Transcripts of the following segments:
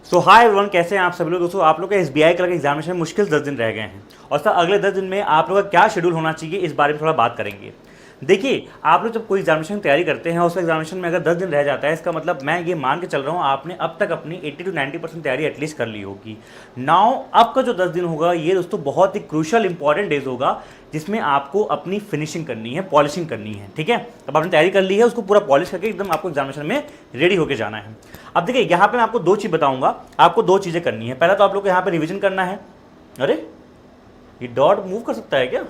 सो hi everyone, कैसे हैं आप सभी लोग। दोस्तों आप लोग का एसबीआई क्लर्क एग्जामिनेशन में मुश्किल 10 दिन रह गए हैं और सर अगले 10 दिन में आप लोग का क्या शेड्यूल होना चाहिए इस बारे में थोड़ा बात करेंगे। देखिए, आप लोग जब कोई एग्जामिनेशन की तैयारी करते हैं, उस एग्जामिनेशन में अगर 10 दिन रह जाता है, इसका मतलब मैं ये मान के चल रहा हूँ आपने अब तक अपनी 80 to 90% तैयारी एटलीस्ट कर ली होगी। नाउ अब का जो 10 दिन होगा ये दोस्तों बहुत ही क्रूशल इंपॉर्टेंट डेज होगा, जिसमें आपको अपनी फिनिशिंग करनी है, पॉलिशिंग करनी है। ठीक है, अब आपने तैयारी कर ली है, उसको पूरा पॉलिश करके एकदम आपको एग्जामिनेशन में रेडी होकर जाना है। अब देखिए, यहाँ पे मैं आपको दो चीज़ बताऊंगा, आपको दो चीज़ें करनी है। पहला तो आप लोग को यहाँ पे रिवीजन करना है। अरे ये डॉट मूव कर सकता है क्या?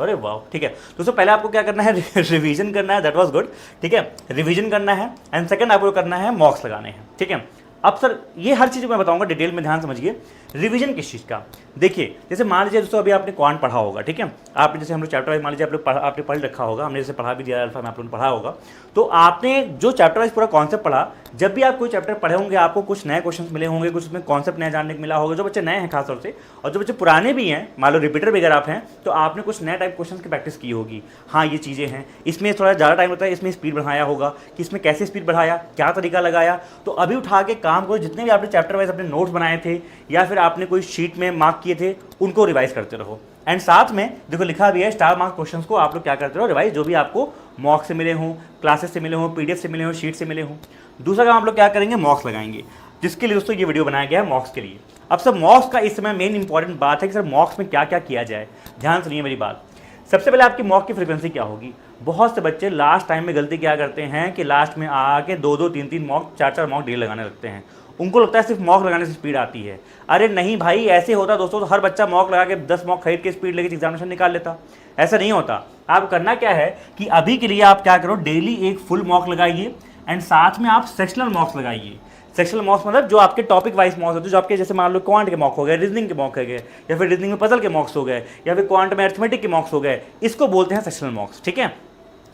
अरे वाह, ठीक है दोस्तों, पहले आपको क्या करना है रिवीजन करना है। That was good. ठीक है, रिवीजन करना है एंड सेकंड आपको करना है मॉक्स लगाने हैं। ठीक है, अब सर ये हर चीज़ मैं बताऊंगा डिटेल में, ध्यान समझिए। रिवीजन किस चीज़ का? देखिए, जैसे मान लीजिए दोस्तों अभी आपने क्वांट पढ़ा होगा, ठीक है, आपने जैसे हम लोग चैप्टर वाइज मान लीजिए आपने पढ़ रखा होगा, हमने जैसे पढ़ा भी दिया अल्फा में आप लोगों ने पढ़ा होगा, तो आपने जो चैप्टर वाइज पूरा कॉन्सेप्ट पढ़ा, जब भी आप कोई चैप्टर पढ़े होंगे आपको कुछ नए क्वेश्चन मिले होंगे, कुछ उसमें कॉन्सेप्ट नया जानने को मिला होगा। जो बच्चे नए हैं खासतौर से, और जो बच्चे पुराने भी हैं, मान लो रिपीटर वगैरह आप हैं, तो आपने कुछ नए टाइप क्वेश्चन की प्रैक्टिस की होगी। हाँ, ये चीज़ें हैं, इसमें थोड़ा ज़्यादा टाइम लगता है, इसमें स्पीड बढ़ाया होगा कि इसमें कैसे स्पीड बढ़ाया, क्या तरीका लगाया। तो अभी उठा के काम करो, जितने भी आपने चैप्टर वाइज अपने नोट्स बनाए थे या फिर आपने कोई शीट में मार्क किए थे, उनको रिवाइज करते रहो। एंड साथ में देखो लिखा भी है, स्टार मार्क क्वेश्चंस को आप लोग क्या करते रहो, रिवाइज, जो भी आपको मॉक से मिले हों, क्लासेस से मिले हों, पीडीएफ से मिले हों, शीट से मिले हों। दूसरा काम आप लोग क्या करेंगे, मॉक्स लगाएंगे, जिसके लिए दोस्तों ये वीडियो बनाया गया है मॉक्स के लिए। अब सर मॉक्स का इस समय मेन इंपॉर्टेंट बात है कि सर मॉक्स में क्या क्या किया जाए। ध्यान सुनिए मेरी बात। सबसे पहले आपकी मॉक की फ्रीक्वेंसी क्या होगी। बहुत से बच्चे लास्ट टाइम में गलती क्या करते हैं कि लास्ट में आके 2-2, 3-3 मॉक, 4-4 मॉक डेली लगाने लगते हैं। उनको लगता है सिर्फ मॉक लगाने से स्पीड आती है। अरे नहीं भाई, ऐसे होता दोस्तों, तो हर बच्चा मॉक लगा के 10 मॉक खरीद के स्पीड लेके एग्जामिनेशन निकाल लेता। ऐसा नहीं होता। आप करना क्या है कि अभी के लिए आप क्या करो, डेली एक फुल मॉक लगाइए एंड साथ में आप सेक्शनल मॉक्स लगाइए। सेक्शनल मॉक्स मतलब जो आपके टॉपिक वाइज मॉक्स होते हैं, जो आपके जैसे मान लो क्वांट के मॉक हो गए, रीजनिंग के मॉक हो गए, या फिर रीजनिंग में पजल के मॉक्स हो गए, या फिर क्वांट में अरिथमेटिक के मॉक्स हो गए, इसको बोलते हैं सेक्शनल मॉक्स। ठीक है,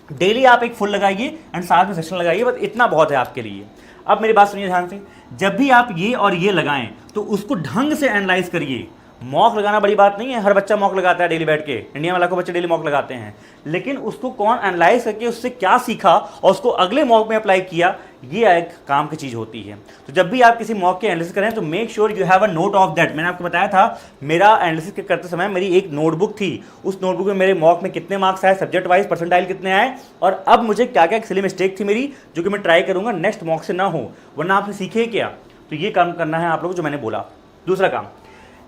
डेली आप एक फुल लगाइए एंड साथ में सेक्शन लगाइए, बस इतना बहुत है आपके लिए। अब मेरी बात सुनिए ध्यान से, जब भी आप ये और ये लगाएं तो उसको ढंग से एनालाइज करिए। मॉक लगाना बड़ी बात नहीं है, हर बच्चा मॉक लगाता है डेली बैठ के, इंडिया में लाखों बच्चे डेली मॉक लगाते हैं, लेकिन उसको कौन एनालाइज करके उससे क्या सीखा और उसको अगले मॉक में अप्लाई किया, ये एक काम की चीज़ होती है। तो जब भी आप किसी मॉक के एनालिसिस करें तो make sure you have a note of that. मैंने आपको बताया था, मेरा एनालिसिस करते समय मेरी एक नोटबुक थी, उस नोटबुक में मेरे मॉक में कितने मार्क्स आए, सब्जेक्ट वाइज परसेंटाइल कितने आए, और अब मुझे क्या क्या सिली मिस्टेक थी मेरी, जो कि मैं ट्राई करूंगा नेक्स्ट मॉक से ना हो, वरना आपने सीखे क्या। तो ये काम करना है आप लोग, जो मैंने बोला। दूसरा काम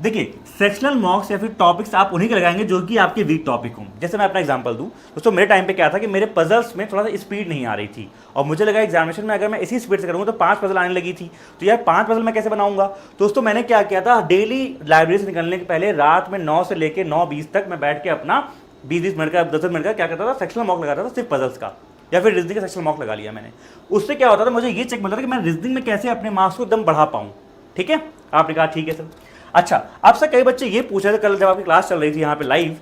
देखिए, सेक्शनल मॉक्स या फिर टॉपिक्स आप उन्हीं के लगाएंगे जो कि आपके वीक टॉपिक हों। जैसे मैं अपना एग्जांपल दूं दोस्तों, मेरे टाइम पे क्या था कि मेरे पजल्स में थोड़ा सा स्पीड नहीं आ रही थी, और मुझे लगा एग्जामिनेशन में अगर मैं इसी स्पीड से करूंगा तो 5 पजल आने लगी थी, तो यार 5 पजल मैं कैसे बनाऊंगा। दोस्तों मैंने क्या किया था, डेली लाइब्रेरी से निकलने के पहले रात में 9 से लेकर 9:20 तक मैं बैठ के अपना 20-20 मिनट का, 10 मिनट का क्या करता था, सेक्शनल मॉक लगाता था, सिर्फ पजल्स का, या फिर रीजनिंग का सेक्शनल मॉक लगा लिया मैंने। उससे क्या होता था, मुझे ये चेक मिलता था कि मैं रीजनिंग में कैसे अपने मार्क्स को एकदम बढ़ा पाऊँ। ठीक है, आपने कहा ठीक है सर। अच्छा, अब से कई बच्चे ये पूछ रहे थे, कल जब आपकी क्लास चल रही थी यहाँ पे लाइव,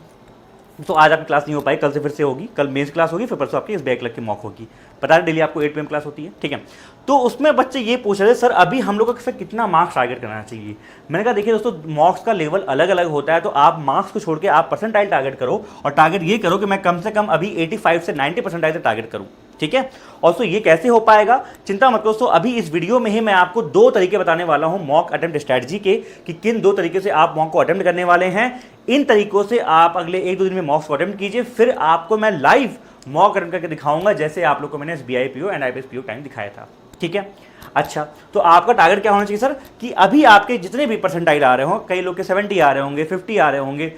तो आज आपकी क्लास नहीं हो पाई, कल से फिर से होगी, कल मेंस क्लास होगी, फिर परसों आपकी एसबीआई क्लर्क की मॉक होगी। पता है डेली आपको 8 PM क्लास होती है। ठीक है, तो उसमें बच्चे ये पूछ रहे थे सर अभी हम लोग को कितना मार्क्स टारगेट करना चाहिए। मैंने कहा देखिए दोस्तों, मार्क्स का लेवल अलग अलग होता है, तो आप मार्क्स को छोड़ के आप परसेंटाइल टारगेट करो, और टारगेट ये करो कि मैं कम से कम अभी 85 से 90 परसेंटाइल तक टारगेट करूँ। ठीक है, और तो ये कैसे हो पाएगा, चिंता मत करो दोस्तों, अभी इस वीडियो में ही मैं आपको 2 तरीके बताने वाला हूं मॉक अटेम्प्ट स्ट्रेटजी के, कि किन 2 तरीके से आप मॉक को अटेम्प्ट करने वाले हैं। इन तरीकों से आप अगले 1-2 दिन में मॉक्स को अटेम्प्ट कीजिए, फिर आपको मैं लाइव मॉक अटेम्प्ट करके दिखाऊंगा, जैसे आप लोग को मैंने SBI PO and IPS PO time दिखाया था। ठीक है, अच्छा, तो आपका टारगेट क्या होना चाहिए सर, कि अभी आपके जितने भी परसेंटाइल आ रहे हो, कई लोग के 70 आ रहे होंगे, 50 आ रहे होंगे।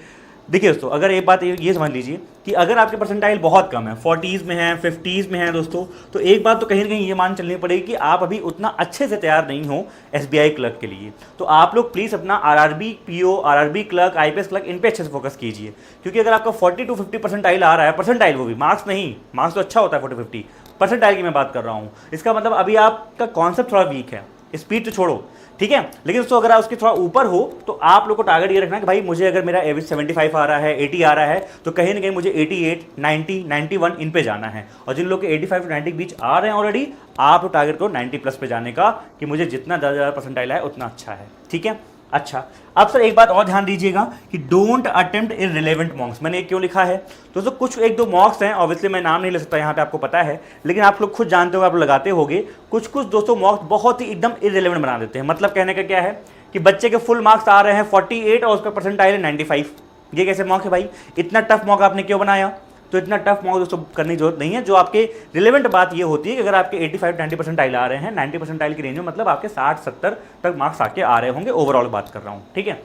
देखिए दोस्तों, अगर एक बात ये समझ लीजिए कि अगर आपके परसेंटाइल बहुत कम है, 40s में है, 50s में है दोस्तों, तो एक बात तो कहीं ना कहीं ये मान चलनी पड़ेगी कि आप अभी उतना अच्छे से तैयार नहीं हो एसबीआई क्लर्क के लिए। तो आप लोग प्लीज़ अपना RRB PO, RRB clerk, IPS clerk, इन पे अच्छे से फोकस कीजिए, क्योंकि अगर आपका 40 to 50 परसेंटाइल आ रहा है, परसेंटाइल वो भी मार्क्स नहीं, मार्क्स तो अच्छा होता है 40-50, परसेंटाइल की मैं बात कर रहा हूँ, इसका मतलब अभी आपका कॉन्सेप्ट थोड़ा वीक है, स्पीड तो छोड़ो। ठीक है, लेकिन दोस्तों अगर आप उसके थोड़ा ऊपर हो तो आप लोग को टारगेट ये रखना कि भाई मुझे अगर मेरा एवरेज 75 आ रहा है, 80 आ रहा है, तो कहीं ना कहीं मुझे 88, 90, 91 इन पे जाना है। और जिन लोग के 85 to 90 के बीच आ रहे हैं ऑलरेडी, आप टारगेट करो 90+ पे जाने का, कि मुझे जितना ज़्यादा परसेंटाइल है उतना अच्छा है। ठीक है, अच्छा, अब सर एक बात और ध्यान दीजिएगा कि डोंट अटेम्प्ट इररिलेवेंट मॉक्स, मैंने क्यों लिखा है दोस्तों? कुछ एक दो मॉक्स हैं, ऑब्वियसली मैं नाम नहीं ले सकता यहाँ पे, आपको पता है, लेकिन आप लोग खुद जानते हो, आप लोग लगाते होगे। कुछ कुछ दोस्तों मॉक्स बहुत ही एकदम इररिलेवेंट बना देते हैं। मतलब कहने का क्या है कि बच्चे के फुल मार्क्स आ रहे हैं 48 और उसका परसेंटाइल है 95। ये कैसे मॉक है भाई? इतना टफ मॉक आपने क्यों बनाया? तो इतना टफ मॉक दोस्तों करने की जरूरत नहीं है। जो आपके रिलेवेंट बात ये होती है कि अगर आपके 85-90 परसेंटाइल आ रहे हैं, 90 परसेंटाइल की रेंज में, मतलब आपके 60-70 तक मार्क्स आके आ रहे होंगे, ओवरऑल बात कर रहा हूँ, ठीक है।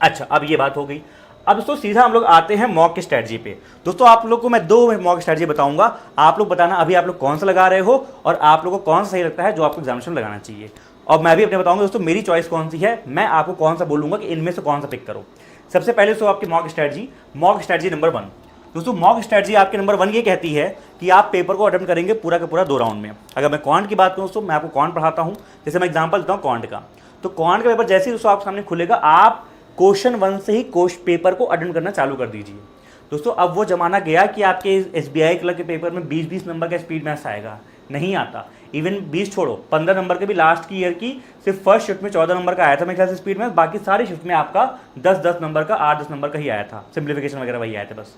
अच्छा, अब ये बात हो गई। अब दोस्तों सीधा हम लोग आते हैं मॉक की स्ट्रेटजी पे। दोस्तों आप लोग को मैं 2 मॉक स्ट्रेटजी बताऊंगा, आप लोग बताना अभी आप लोग कौन सा लगा रहे हो और आप लोग को कौन सा सही लगता है जो आपको एग्जामिनेशन में लगाना चाहिए। और मैं भी अपने बताऊंगा दोस्तों मेरी चॉइस कौन सी है, मैं आपको कौन सा बोलूंगा कि इनमें से कौन सा पिक करो। सबसे पहले तो आपकी मॉक स्ट्रेटजी नंबर 1। दोस्तों मॉक स्ट्रेटजी आपके नंबर 1 ये कहती है कि आप पेपर को अटेम्प्ट करेंगे पूरा का पूरा 2 राउंड में। अगर मैं क्वांट की बात करूँ दोस्तों, मैं आपको क्वांट पढ़ाता हूँ, जैसे मैं एग्जांपल देता हूँ क्वांट का। तो क्वांट का पेपर जैसे ही दोस्तों आपके सामने खुलेगा, आप क्वेश्चन 1 से ही पेपर को अटेम्प्ट करना चालू कर दीजिए। दोस्तों अब वो जमाना गया कि आपके SBI क्लर्क के पेपर में 20-20 नंबर का स्पीड मैथ्स आएगा, नहीं आता। इवन 20 छोड़ो, 15 नंबर के भी लास्ट की ईयर की सिर्फ फर्स्ट शिफ्ट में 14 नंबर का आया था मेरे ख्याल से स्पीड मैथ्स, बाकी सारी शिफ्ट में आपका 10-10 नंबर का, 8-10 नंबर का ही आया था, सिंप्लीफिकेशन वगैरह वही आए थे बस।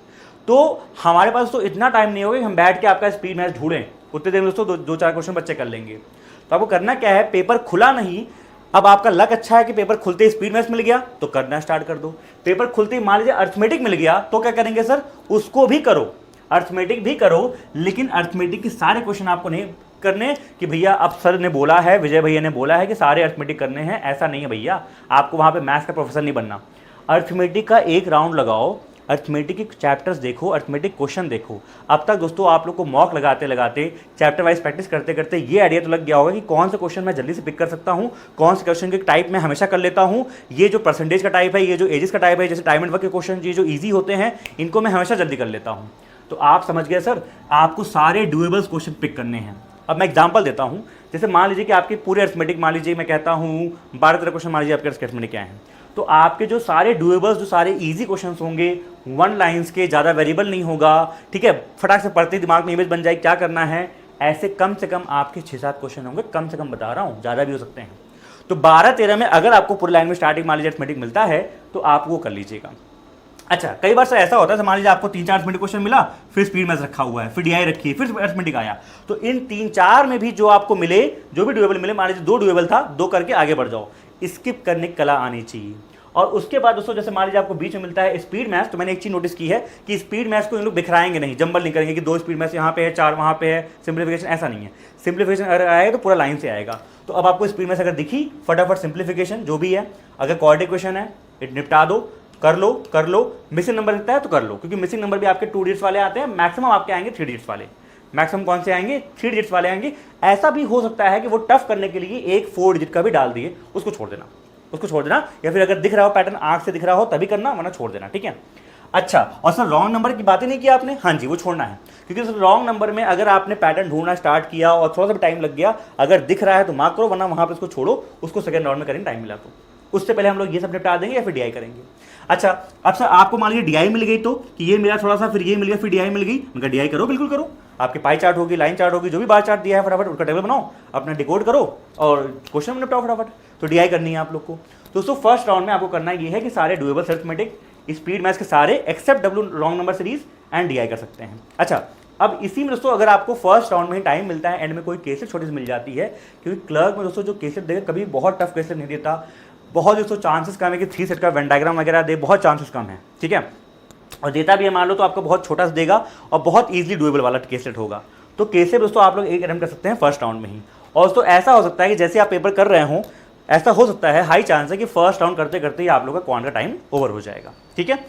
तो हमारे पास तो इतना टाइम नहीं होगा कि हम बैठ के आपका स्पीड मैथ्स ढूंढें, उतने देर में दोस्तों 2-4 क्वेश्चन बच्चे कर लेंगे। तो आपको करना क्या है, पेपर खुला नहीं, अब आपका लक अच्छा है कि पेपर खुलते ही स्पीड मैथ्स मिल गया तो करना स्टार्ट कर दो। पेपर खुलते ही मान लीजिए अर्थमेटिक मिल गया तो क्या करेंगे सर, उसको भी करो, अर्थमेटिक भी करो, लेकिन अर्थमेटिक के सारे क्वेश्चन आपको नहीं करने कि भैया अब सर ने बोला है, विजय भैया ने बोला है कि सारे अर्थमेटिक करने हैं, ऐसा नहीं है भैया। आपको वहां पे मैथ्स का प्रोफेसर नहीं बनना। अर्थमेटिक का एक राउंड लगाओ, अर्थमेटिक के चैप्टर्स देखो, अर्थमेटिक क्वेश्चन देखो। अब तक दोस्तों आप लोग को मॉक लगाते लगाते, चैप्टर वाइज प्रैक्टिस करते करते ये आइडिया तो लग गया होगा कि कौन से क्वेश्चन मैं जल्दी से पिक कर सकता हूँ, कौन से क्वेश्चन के टाइप मैं हमेशा कर लेता हूँ, ये जो परसेंटेज का टाइप है, ये जो एजेस का टाइप है, जैसे टाइम एंड वर्क के क्वेश्चन ये जो ईजी होते हैं, इनको मैं हमेशा जल्दी कर लेता हूँ। तो आप समझ गए सर, आपको सारे डुएबल्स क्वेश्चन पिक करने हैं। अब मैं एग्जांपल देता हूँ, जैसे मान लीजिए कि आपके पूरे अर्थमेटिक, मान लीजिए मैं कहता हूँ 12 क्वेश्चन मान लीजिए आपके अर्थमेटिक क्या हैं, तो आपके जो सारे डुएबल्स, जो सारे इजी क्वेश्चंस होंगे, 1 लाइन्स के, ज़्यादा वेरिएबल नहीं होगा, ठीक है, फटाक से पढ़ते दिमाग में इमेज बन जाए क्या करना है, ऐसे कम से कम आपके 6-7 क्वेश्चन होंगे, कम से कम बता रहा हूँ, ज़्यादा भी हो सकते हैं। तो 12-13 में अगर आपको पूरी लाइन में स्टार्टिंग मान लीजिए अर्थमेटिक मिलता है तो आप वो कर लीजिएगा। अच्छा, कई बार सर ऐसा होता है, मान लीजिए आपको 3-4 अर्थमेटिक क्वेश्चन मिला, फिर स्पीड मैथ्स रखा हुआ है, फिर DI रखी है, फिर अर्थमेटिक आया, तो इन 3-4 में भी जो आपको मिले, जो भी डुएबल मिले, मान लीजिए 2 डुएबल था, 2 करके आगे बढ़ जाओ, स्किप करने की कला आनी चाहिए। और उसके बाद दोस्तों जैसे मान लीजिए आपको बीच में मिलता है स्पीड मैथ्स, तो मैंने एक चीज नोटिस की है कि स्पीड मैथ्स को इन लोग बिखराएंगे नहीं, जंबल नहीं करेंगे कि 2 स्पीड मैथ्स यहाँ पे है, 4 वहाँ पे है, सिंप्लीफिकेशन, ऐसा नहीं है। सिंप्लीफिकेशन अगर आएगा तो पूरा लाइन से आएगा। तो अब आपको स्पीड मैथ्स अगर दिखी, फटाफट सिंप्लीफिकेशन जो भी है, अगर क्वाड्रेटिक इक्वेशन है निपटा दो, कर लो, मिसिंग नंबर दिखता है तो कर लो, क्योंकि मिसिंग नंबर भी आपके 2 डिजिट्स वाले आते हैं, मैक्सिमम आपके आएंगे 3 डिजिट्स वाले। मैक्सिमम कौन से आएंगे? 3 डिजिट्स वाले आएंगे। ऐसा भी हो सकता है कि वो टफ करने के लिए एक 4 डिजिट का भी डाल दिए, उसको छोड़ देना, या फिर अगर दिख रहा हो पैटर्न, आंख से दिख रहा हो तभी करना, वरना छोड़ देना, ठीक है। अच्छा, और सर रॉन्ग नंबर की बात ही नहीं की आपने, हाँ जी वो छोड़ना है, क्योंकि सर रॉन्ग नंबर में अगर आपने पैटर्न ढूंढना स्टार्ट किया और थोड़ा सा भी टाइम लग गया, अगर दिख रहा है तो मार्क करो, वरना वहां पर उसको छोड़ो, उसको सेकंड राउंड में करेंगे टाइम मिला तो। उससे पहले हम लोग ये सब निपटा देंगे या फिर DI करेंगे। अच्छा, अब सर आपको मान लीजिए DI मिल गई, तो कि ये मिला थोड़ा सा, फिर ये मिल गया, फिर DI मिल गई, उनका DI करो, बिल्कुल करो। आपकी पाई चार्ट होगी, लाइन चार्ट होगी, जो भी बार चार्ट दिया है फटाफट उसका टेबल बनाओ, अपना डिकोड करो और क्वेश्चन में निपटाओ फटाफट। तो DI करनी है आप लोग को। दोस्तों फर्स्ट राउंड में आपको करना ये है कि सारे डुएबल अरिथमेटिक, स्पीड मैथ्स के सारे except W wrong number series and DI कर सकते हैं। अच्छा, अब इसी में दोस्तों अगर आपको फर्स्ट राउंड में ही टाइम मिलता है, एंड में कोई केसेस छोटी सी मिल जाती है, क्योंकि क्लर्क में दोस्तों जो केसेस देगा कभी बहुत टफ केसेस नहीं देता, बहुत दोस्तों चांसेस कम है कि 3 सेट का वेन डायग्राम वगैरह दे, बहुत चांसेस कम है, ठीक है। और देता भी है मान लो तो आपको बहुत छोटा सा देगा और बहुत ईजिली डुएबल वाला केसेट होगा। तो केसेट दोस्तों आप लोग एक अटेम्प्ट कर सकते हैं फर्स्ट राउंड में ही। और दोस्तों ऐसा हो सकता है कि जैसे आप पेपर कर रहे हो, ऐसा हो सकता है, हाई चांस है कि फर्स्ट राउंड करते करते ही आप लोग का क्वांट का टाइम ओवर हो जाएगा, ठीक है।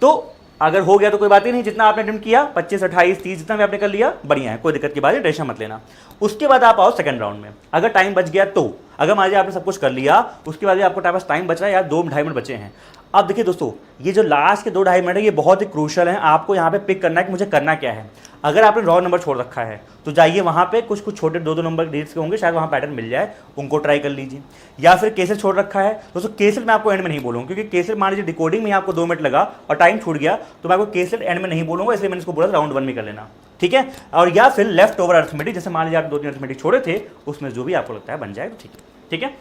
तो अगर हो गया तो कोई बात ही नहीं, जितना आपने अटेम्प्ट किया 25, 28, 30 जितना भी आपने कर लिया बढ़िया है, कोई दिक्कत की बात है, टेंशन मत लेना। उसके बाद आप आओ सेकंड राउंड में, अगर टाइम बच गया तो, अगर मान लीजिए आपने सब कुछ कर लिया, उसके बाद आपको टाइम बच रहा है यार 2-2.5 मिनट बचे हैं। अब देखिए दोस्तों, ये जो लास्ट के 2-2.5 मिनट है ये बहुत ही क्रूशल है, आपको यहाँ पे पिक करना है कि मुझे करना क्या है। अगर आपने रॉन्ग नंबर छोड़ रखा है तो जाइए वहाँ पे कुछ छोटे 2-2 नंबर डिजिट्स के होंगे, शायद वहाँ पैटर्न मिल जाए, उनको ट्राई कर लीजिए। या फिर केसेट छोड़ रखा है दोस्तों, केसेट मैं आपको एंड में नहीं बोलूँगा, क्योंकि केसेट मान लीजिए डिकोडिंग में आपको 2 मिनट लगा और टाइम छूट गया, तो मैं आपको केसेट एंड में नहीं बोलूँगा, इसलिए मैंने इसको बोला राउंड 1 में कर लेना, ठीक है। और या फिर लेफ्ट ओवर अरिथमेटिक, जैसे मान लीजिए आप 2-3 अरिथमेटिक छोड़े थे, उसमें जो भी आपको लगता है बन जाए तो ठीक है।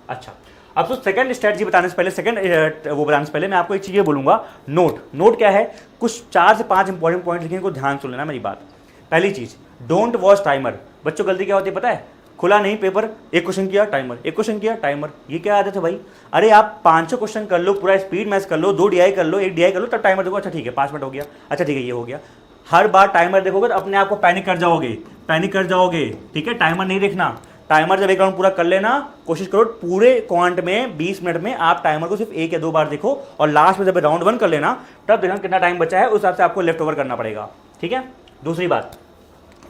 अच्छा, अब तो सेकंड स्ट्रेटजी बताने से पहले, वो बताने से पहले मैं आपको एक चीज़ ये बोलूँगा, नोट क्या है, कुछ 4 से 5 इंपॉर्टेंट पॉइंट लिखें, को ध्यान सुन लेना मेरी बात। पहली चीज़, डोंट वॉच टाइमर। बच्चों गलती क्या होती है पता है, खुला नहीं पेपर, एक क्वेश्चन किया टाइमर, एक क्वेश्चन किया टाइमर। ये क्या आदत है भाई? अरे आप 500 क्वेश्चन कर लो, पूरा स्पीड मैच कर लो, 2 DI कर लो, 1 DI कर लो, तब टाइमर देखो, अच्छा ठीक है 5 मिनट हो गया, अच्छा ठीक है ये हो गया। हर बार टाइमर देखोगे तो अपने आप को पैनिक कर जाओगे, ठीक है। टाइमर नहीं देखना, टाइमर जब एक राउंड पूरा कर लेना, कोशिश करो पूरे क्वांट में 20 मिनट में आप टाइमर को सिर्फ 1 या 2 बार देखो, और लास्ट में जब राउंड 1 कर लेना तब देखना कितना टाइम बचा है, उस हिसाब से आपको लेफ्ट ओवर करना पड़ेगा, ठीक है। दूसरी बात,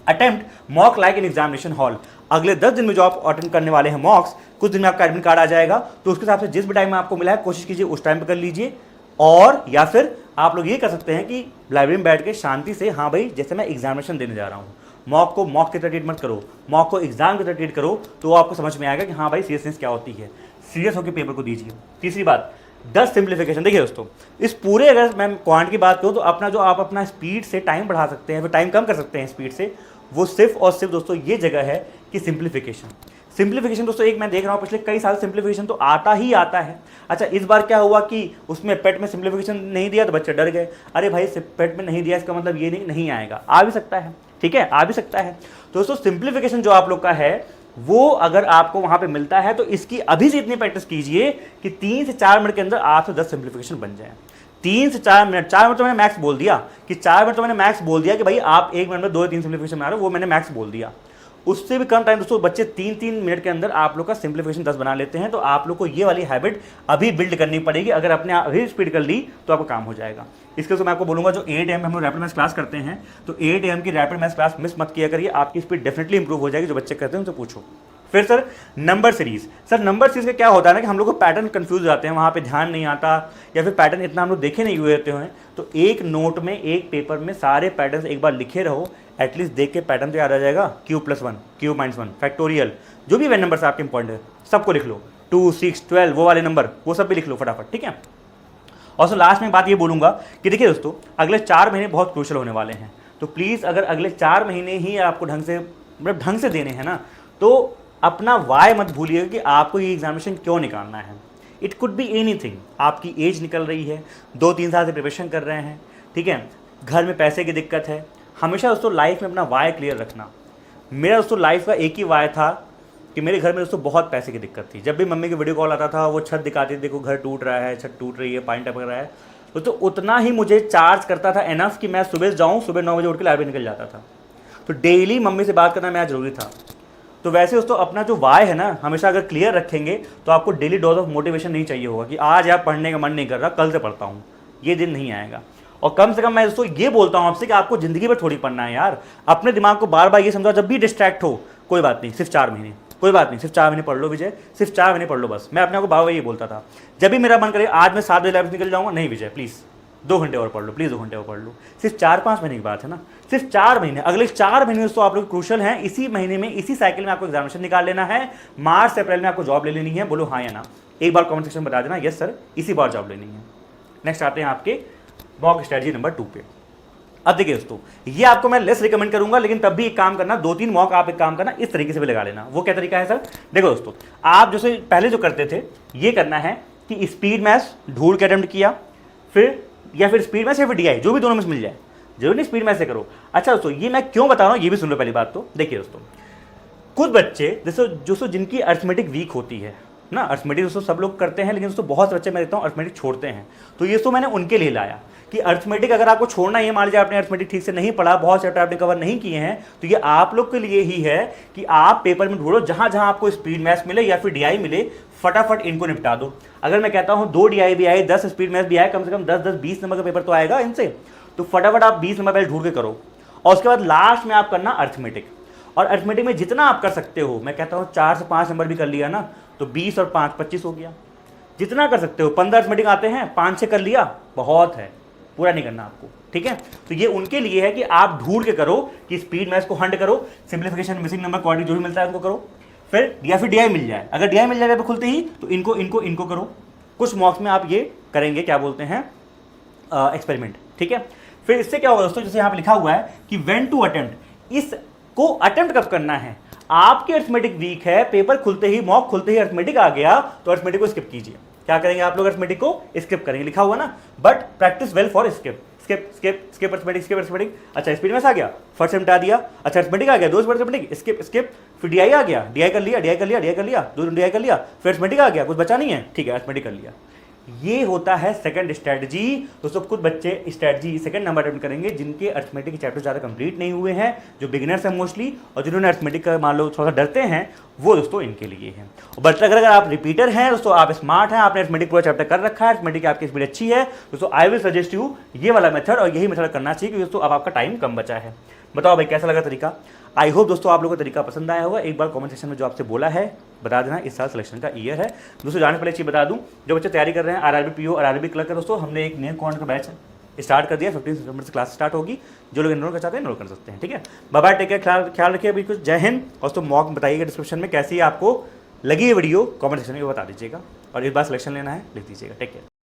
attempt mock like in examination hall. अगले 10 दिन में जो आप अटेंड करने वाले हैं मॉक्स, कुछ दिन में आपका एडमिट कार्ड आ जाएगा, तो उसके हिसाब से जिस भी टाइम में आपको मिला है कोशिश कीजिए उस टाइम पे कर लीजिए। और या फिर आप लोग ये कर सकते हैं कि लाइब्रेरी में बैठ के शांति से, हाँ भाई जैसे मैं एग्जामिनेशन देने जा रहा हूँ, मॉक को मॉक की तरह ट्रीट मत करो, मॉक को एग्जाम की तरह ट्रीट करो, तो आपको समझ में आएगा कि हाँ भाई सीरियसनेस क्या होती है, सीरियस होकर पेपर को दीजिए। तीसरी बात, 10 सिंप्लीफिकेशन। देखिए दोस्तों, इस पूरे, अगर मैं क्वांट की बात करूँ तो अपना जो आप अपना स्पीड से टाइम बढ़ा सकते हैं, फिर टाइम कम कर सकते हैं स्पीड से, वो सिर्फ और सिर्फ दोस्तों ये जगह है कि सिंप्लीफिकेशन दोस्तों, एक मैं देख रहा हूँ पिछले कई साल सिंप्लीफिकेशन तो आता ही आता है। अच्छा इस बार क्या हुआ कि उसमें पेट में सिंप्लीफिकेशन नहीं दिया तो बच्चे डर गए, अरे भाई पेट में नहीं दिया इसका मतलब ये नहीं आएगा, आ भी सकता है, ठीक है, आ भी सकता है। तो दोस्तों सिंप्लीफिकेशन जो आप लोग का है वो अगर आपको वहां पे मिलता है तो इसकी अभी से इतनी प्रैक्टिस कीजिए कि 3 से 4 मिनट के अंदर 8 से 10 सिंप्लीफिकेशन बन जाए। 3 से 4 मिनट, 4 मिनट तो मैंने मैक्स बोल दिया कि 4 मिनट तो मैंने मैक्स बोल दिया कि भाई आप 1 मिनट में 2 या 3 सिंप्लीफिकेशन बना रहे हो, वो मैंने मैक्स बोल दिया। उससे भी कम टाइम दोस्तों, बच्चे 3-3 मिनट के अंदर आप लोग का सिंप्लीफिकेशन 10 बना लेते हैं। तो आप लोग को ये वाली हैबिट अभी बिल्ड करनी पड़ेगी, अगर अपने अभी स्पीड कर ली तो आपका काम हो जाएगा। इसके तो मैं आपको बोलूंगा, जो 8 AM हम लोग रैपिड मैथ्स क्लास करते हैं, तो 8 AM की रैपिड मैथ्स क्लास मिस मत किया करिए, आपकी स्पीड डेफिनेटली इंप्रूव हो जाएगी। जो बच्चे करते हैं उनसे पूछो। फिर sir number series, number series का क्या होता है ना कि हम लोग को पैटर्न कंफ्यूज हो जाते हैं, वहाँ पे ध्यान नहीं आता, या फिर पैटर्न इतना हम लोग देखे नहीं हुए होते हैं। तो एक नोट में, एक पेपर में सारे पैटर्न एक बार लिखे रहो, एटलीस्ट देख के पैटर्न तो याद आ जाएगा। Q+1, Q-1, फैक्टोरियल, जो भी वैन नंबर आपके इंपॉर्टेंट है सबको लिख लो, 2, 6, 12 वो वाले नंबर, वो सब भी लिख लो फटाफट, ठीक है। और सो लास्ट में बात ये बोलूँगा कि देखिए दोस्तों, अगले 4 महीने बहुत क्रूशल होने वाले हैं, तो प्लीज़ अगर अगले 4 महीने ही आपको ढंग से देने हैं ना, तो अपना वाई मत भूलिएगा कि आपको ये एग्जामिनेशन क्यों निकालना है। इट कुड बी एनीथिंग, आपकी एज निकल रही है, 2-3 साल से प्रिपरेशन कर रहे हैं, ठीक है, घर में पैसे की दिक्कत है। हमेशा दोस्तों लाइफ में अपना वाई क्लियर रखना। मेरा दोस्तों लाइफ का एक ही वाई था कि मेरे घर में दोस्तों बहुत पैसे की दिक्कत थी। जब भी मम्मी की वीडियो कॉल आता था, वो छत दिखाती थी, देखो घर टूट रहा है, छत टूट रही है, पानी टपक रहा है, तो उतना ही मुझे चार्ज करता था एनफ कि मैं सुबह जाऊँ, सुबह 9 बजे उठ के लाइब्रेरी निकल जाता था। तो डेली मम्मी से बात करना मेरा जरूरी था। तो वैसे दोस्तों अपना जो वाई है ना, हमेशा अगर क्लियर रखेंगे तो आपको डेली डोज ऑफ मोटिवेशन नहीं चाहिए होगा कि आज आप पढ़ने का मन नहीं कर रहा, कल से पढ़ता हूँ, ये दिन नहीं आएगा। और कम से कम मैं दोस्तों ये बोलता हूँ आपसे कि आपको ज़िंदगी में थोड़ी पढ़ना है यार। अपने दिमाग को बार बार ये समझाओ, जब भी डिस्ट्रैक्ट हो, कोई बात नहीं, सिर्फ 4 महीने, कोई बात नहीं, सिर्फ 4 महीने पढ़ लो विजय, सिर्फ 4 महीने पढ़ लो बस। मैं अपने को बार बार ये बोलता था, जब भी मेरा मन करे आज मैं 7 बजे लाइब्रेरी निकल जाऊँगा, नहीं विजय प्लीज़ 2 घंटे और पढ़ लो, प्लीज़ 2 घंटे और पढ़ लो। सिर्फ 4-5 महीने की बात है ना, सिर्फ 4 महीने। अगले 4 महीने दोस्तों आप लोग क्रूशल हैं। इसी महीने में, इसी साइकिल में आपको एग्जामिनेशन निकाल लेना है। मार्च से अप्रैल में आपको जॉब ले लेनी है। बोलो हाँ या ना, एक बार कमेंट सेक्शन में बता देना यस सर, इसी बार जॉब लेनी है। नेक्स्ट आते हैं आपके मॉक स्ट्रेटजी नंबर 2 पे। अब देखिए दोस्तों, ये आपको मैं लेस रिकमेंड करूंगा, लेकिन तब भी एक काम करना, 2-3 मॉक आप एक काम करना इस तरीके से भी लगा लेना। वो क्या तरीका है सर? देखो दोस्तों, आप जैसे पहले जो करते थे, ये करना है कि स्पीड मैथ्स ढूंढ के अटेम्प्ट किया, या फिर स्पीड मैथ्स या फिर DI, जो भी दोनों में से मिल जाए, जरूर नहीं स्पीड मैथ्स से करो। अच्छा दोस्तों, ये मैं क्यों बता रहा हूँ ये भी सुन लो। पहली बात तो देखिए दोस्तों, कुछ बच्चे जैसे जिनकी अर्थमेटिक वीक होती है ना, अर्थमेटिक दोस्तों सब लोग करते हैं, लेकिन दोस्तों बहुत से बच्चे मैं देखता हूँ अर्थमेटिक छोड़ते हैं। तो ये तो मैंने उनके लिए लाया कि अर्थमेटिक अगर आपको छोड़ना है, मान लीजिए आपने अर्थमेटिक ठीक से नहीं पढ़ा, बहुत चैप्टर आपने कवर नहीं किए हैं, तो ये आप लोग के लिए ही है कि आप पेपर में ढूंढो, जहां जहां आपको स्पीड मैथ्स मिले या फिर DI मिले, फटाफट इनको निपटा दो। अगर मैं कहता हूं 2 DI भी आए, 10 स्पीड मैथ्स भी आए, कम से कम 10-20 नंबर का पेपर तो आएगा इनसे, तो फटाफट आप 20 नंबर पहले ढूंढ के करो, और उसके बाद लास्ट में आप करना अर्थमेटिक। और अर्थमेटिक में जितना आप कर सकते हो, मैं कहता हूँ 4 से 5 नंबर भी कर लिया ना, तो 20 और 5 25 हो गया। जितना कर सकते हो, 15 अर्थमेटिक आते हैं, 5 से कर लिया, बहुत है, पूरा नहीं करना आपको, ठीक है। तो ये उनके लिए है कि आप ढूंढ के करो कि स्पीड मैथ्स को हंट करो, सिंप्लीफिकेशन, मिसिंग नंबर, क्वाड्रेटिक जो भी मिलता है उनको करो, फिर या फिर DI मिल जाए। अगर DI मिल जाए तो खुलते ही, तो इनको करो। कुछ मॉक्स में आप ये करेंगे, क्या बोलते हैं, एक्सपेरिमेंट, ठीक है। फिर इससे क्या होगा दोस्तों, जैसे यहाँ पे लिखा हुआ है कि व्हेन टू अटेम्प्ट, इसको अटेम्प्ट कब करना है? आपकी अर्थमेटिक वीक है, पेपर खुलते ही, मॉक खुलते ही अर्थमेटिक आ गया, तो अर्थमेटिक को स्किप कीजिए। क्या करेंगे आप लोग? अर्थमेटिक को स्किप करेंगे, लिखा हुआ ना, but practice well for skip. Skip skip skip arithmetic, skip arithmetic. अच्छा स्पीड में आ गया, फट से मिटा दिया। अच्छा अर्थमेटिक आ गया, दो अर्थमेटिक, स्किप स्किप, फिर डीआई आ गया, डीआई कर लिया, डीआई कर लिया, डीआई कर लिया, दो डीआई कर लिया, फिर अर्थमेटिक आ गया, कुछ बचा नहीं है, ठीक है अर्थमेटिक कर लिया। ये होता है सेकंड स्ट्रेटजी। दोस्तों कुछ बच्चे स्ट्रेटजी सेकंड नंबर अटेम्प्ट करेंगे जिनके अर्थमेटिक चैप्टर ज़्यादा कंप्लीट नहीं हुए हैं, जो बिगिनर्स हैं मोस्टली, और जिन्होंने अर्थमेटिक का मान लो थोड़ा सा डरते हैं, वो दोस्तों इनके लिए है। बट अगर आप रिपीटर हैं दोस्तों, आप स्मार्ट हैं, आपने अर्थमेटिक पूरा चैप्टर कर रखा है, अर्थमेटिक आपकी स्पीड अच्छी है दोस्तों, आई विल सजेस्ट यू ये वाला मेथड, और यही मेथड करना चाहिए क्योंकि दोस्तों अब आपका टाइम कम बचा है। बताओ भाई कैसा लगा तरीका? आई होप दोस्तों आप लोगों को तरीका पसंद आया होगा। एक बार कमेंट सेक्शन में जो आपसे बोला है बता देना, इस साल सिलेक्शन का ईयर है। दोस्तों जाने पहले चीज़ बता दूं, जो बच्चे तैयारी कर रहे हैं आरआरबी पीओ, आरआरबी क्लर्क का, दोस्तों हमने एक नए कॉन्ट का बैच स्टार्ट कर दिया। 15 सितंबर से क्लास स्टार्ट होगी, जो लोग एनरोल कर चाहते हैं एनरोल कर सकते हैं, ठीक है। बाय बाय, टेक केयर, ख्याल रखिए। अभी कुछ जय हिंद। दोस्तों मॉक बताइएगा डिस्क्रिप्शन में कैसी आपको लगी ये वीडियो, कमेंट सेक्शन में बता दीजिएगा, और इस बार सिलेक्शन लेना है लिख दीजिएगा। Take care.